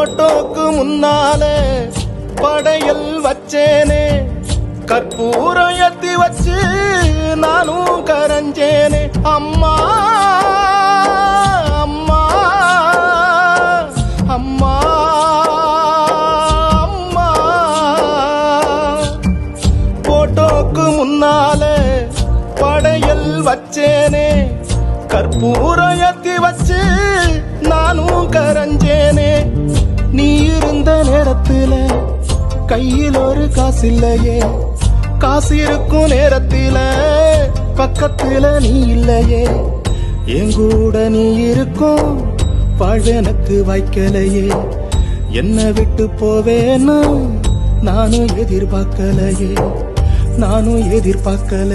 போட்டோக்கு முன்னாலே படையல் வச்சேனே, கற்பூரம் ஏத்தி வச்சு நானும் கரைஞ்சேனே. அம்மா அம்மா அம்மா அம்மா, போட்டோக்கு முன்னாலே படையல் வச்சேனே, கற்பூரம் ஏத்தி வச்சு நானும் கரைஞ்சேனே. நீ இருந்த நேரத்துல கையில் ஒரு காசு இல்லையே, காசு இருக்கும் நேரத்தில பக்கத்துல நீ இல்லையே. எங்கூட நீ இருக்கும் வாழ்வு எனக்கு வாய்க்கலையே. என்ன விட்டு போவேன்னு நானும் எதிர்பார்க்கலையே, நானும் எதிர்பார்க்கல.